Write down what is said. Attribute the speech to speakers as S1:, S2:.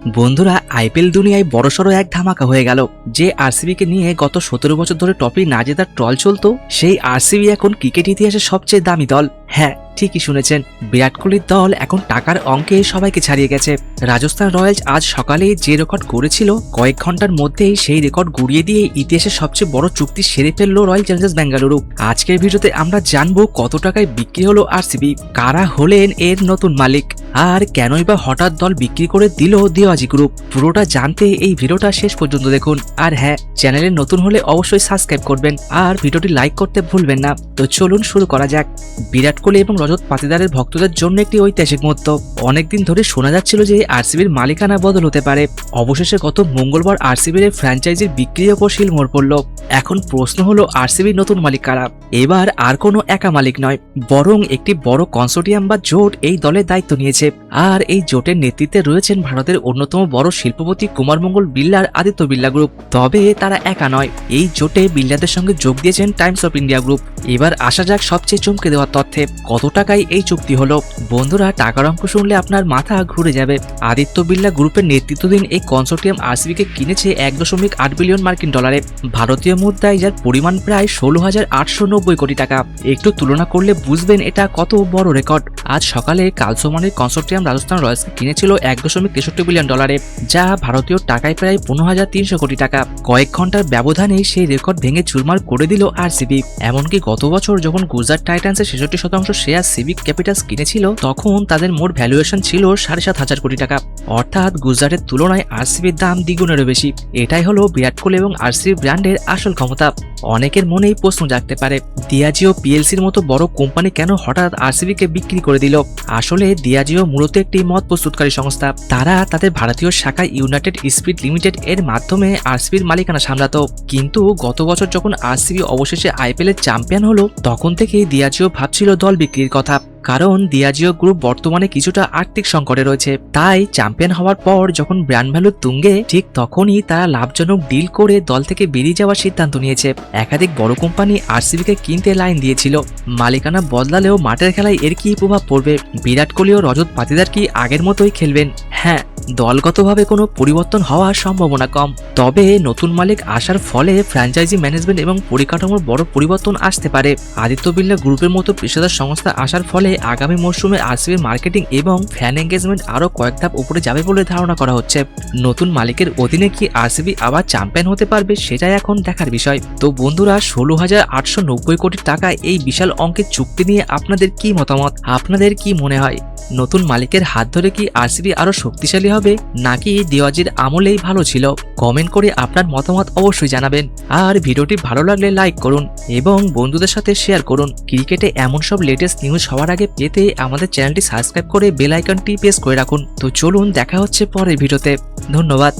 S1: বন্ধুরা, আইপিএল দুনিয়ায় বড়সড় এক ধামাকা হয়ে গেল। যে আরসিবি কে নিয়ে গত 17 বছর ধরে টপি না জেতার ট্রল চলতো, সেই আরসিবি এখন ক্রিকেট ইতিহাসের সবচেয়ে দামি দল। হ্যাঁ, ঠিকই শুনেছেন, বিরাট কোহলির দল এখন টাকার অঙ্কে সবাইকে ছাড়িয়ে গেছে। রাজস্থান রয়্যালস আজ সকালে যে রেকর্ড করেছিল, কয়েক ঘন্টার মধ্যেই সেই রেকর্ড গুড়িয়ে দিয়ে ইতিহাসের সবচেয়ে বড় চুক্তি সেরে ফেললো রয়্যাল চ্যালেঞ্জার্স বেঙ্গালুরু। আজকের ভিডিওতে আমরা জানবো কত টাকায় বিক্রি হলো আরসিবি, কারা হলেন এর নতুন মালিক, আর কেনই বা হঠাৎ দল বিক্রি করে দিল দেওয়াজি গ্রুপ। পুরোটা জানতে এই ভিডিওটা শেষ পর্যন্ত দেখুন। আর হ্যাঁ, চ্যানেলে নতুন হলে অবশ্যই সাবস্ক্রাইব করবেন আর ভিডিওটি লাইক করতে ভুলবেন না। তো চলুন শুরু করা যাক। বিরাট কোহলি এবং রজত পাতিদারের ভক্তদের জন্য একটি ঐতিহাসিক মুহূর্ত। অনেকদিন ধরে শোনা যাচ্ছিল যে আরসিবির মালিকানা বদল হতে পারে। অবশেষে গত মঙ্গলবার আরসিবির ফ্র্যাঞ্চাইজির বিক্রির ওপর শিলমোহর পড়ল। এখন প্রশ্ন হলো, আরসিবির নতুন মালিক কারা? এবার আর কোনো একা মালিক নয়, বরং একটি বড় কনসোর্টিয়াম বা জোট এই দলের দায়িত্ব নিয়েছে। আর এই জোটের নেতৃত্বে রয়েছেন ভারতের অন্যতম বড় শিল্পপতি কুমার মঙ্গল বিড়লার আদিত্য বিড়লা গ্রুপ। তবে তারা একা নয়, এই জোটে বিড়লাদের সঙ্গে যোগ দিয়েছেন টাইমস অফ ইন্ডিয়া গ্রুপ। এবার আসা যাক সবচেয়ে চমকে দেওয়ার তথ্যে, কত টাকায় এই চুক্তি হলো। বন্ধুরা, টাকার অঙ্ক শুনলে আপনার মাথা ঘুরে যাবে। আদিত্য বিড়লা গ্রুপের নেতৃত্বাধীন এই কনসোর্টিয়াম আরসিবিকে কিনেছে 1.8 বিলিয়ন মার্কিন ডলারে, ভারতীয় মুদ্রায় যার পরিমাণ প্রায় 16,890 কোটি টাকা। একটু তুলনা করলে বুঝবেন এটা কত বড় রেকর্ড। আজ সকালে কালসোমানের কনসোর্টিয়াম রাজস্থান রয়্যালসকে কিনেছিল 1.63 বিলিয়ন ডলারে, যা ভারতীয় টাকায় প্রায় 15,300 কোটি টাকা। কয়েক ঘন্টার ব্যবধানে সেই রেকর্ড ভেঙে চুরমার করে দিল আরসিবি। এমনকি গত বছর যখন গুজরাট টাইটান্সের 66% শেয়ার সিভিক ক্যাপিটালস কিনেছিল, তখন তাদের মোট ভ্যালুয়েশন ছিল 7,500 কোটি টাকা। অর্থাৎ গুজরাটের তুলনায় আরসিবির দাম দ্বিগুণেরও বেশি। এটাই হলো বিরাট কোহলি এবং আরসিবি ব্র্যান্ডের আসল ক্ষমতা। অনেকের মনেই প্রশ্ন জাগতে পারে, দিয়াজিও পিএলসির মতো বড় কোম্পানি কেন হঠাৎ আরসিবিকে বিক্রি করে দিল? আসলে দিয়াজিও মূলত একটি মদ প্রস্তুতকারী সংস্থা। তারা তাদের ভারতীয় শাখা ইউনাইটেড স্পিরিট লিমিটেড এর মাধ্যমে আরসিবির মালিকানা সামলাতো। কিন্তু গত বছর যখন আরসিবি অবশেষে আইপিএল এর চ্যাম্পিয়ন হলো, তখন থেকেই দিয়াজিও ভাবছিল দল বিক্রির কথা। কারণ দিয়াজিও গ্রুপ বর্তমানে কিছুটা আর্থিক সংকটে রয়েছে। তাই চ্যাম্পিয়ন হওয়ার পর যখন ব্র্যান্ড ভ্যালু তুঙ্গে, ঠিক তখনই তারা লাভজনক ডিল করে দল থেকে বেরিয়ে যাওয়ার সিদ্ধান্ত নিয়েছে। একাধিক বড় কোম্পানি আরসিবিকে কিনতে লাইন দিয়েছিল। মালিকানা বদলালেও মাঠের খেলায় এর কি প্রভাব পড়বে? বিরাট কোহলি ও রজত পাতিদার কি আগের মতোই খেলবেন? হ্যাঁ, দলগতভাবে কোনো পরিবর্তন হওয়ার সম্ভাবনা কম। তবে নতুন মালিক আসার ফলে ফ্র্যাঞ্চাইজি ম্যানেজমেন্ট এবং পরিকাঠামোর বড় পরিবর্তন আসতে পারে। আদিত্য বিড়লা গ্রুপের মতো পেশাদার সংস্থা আসার ফলে আগামী মরশুমে আরসিবি মার্কেটিং এবং ফ্যান এঙ্গেজমেন্ট আরও কয়েক ধাপ উপরে যাবে বলে ধারণা করা হচ্ছে। নতুন মালিকের অধীনে কি আরসিবি আবার চ্যাম্পিয়ন হতে পারবে, সেটাই এখন দেখার বিষয়। তো বন্ধুরা, 16,890 কোটি টাকা এই বিশাল অঙ্কের চুক্তি নিয়ে আপনাদের কি মতামত? আপনাদের কি মনে হয়, নতুন মালিকের হাত ধরে কি আরসিবি আরো শক্তিশালী হবে, নাকি দেওয়াজির আমলেই ভালো ছিল? কমেন্ট করে আপনার মতামত অবশ্যই জানাবেন। আর ভিডিওটি ভালো লাগলে লাইক করুন এবং বন্ধুদের সাথে শেয়ার করুন। ক্রিকেটে এমন সব লেটেস্ট নিউজ সবার আগে পেতে আমাদের চ্যানেলটি সাবস্ক্রাইব করে বেল আইকনটি প্রেস করে রাখুন। তো চলুন, দেখা হচ্ছে পরের ভিডিওতে। ধন্যবাদ।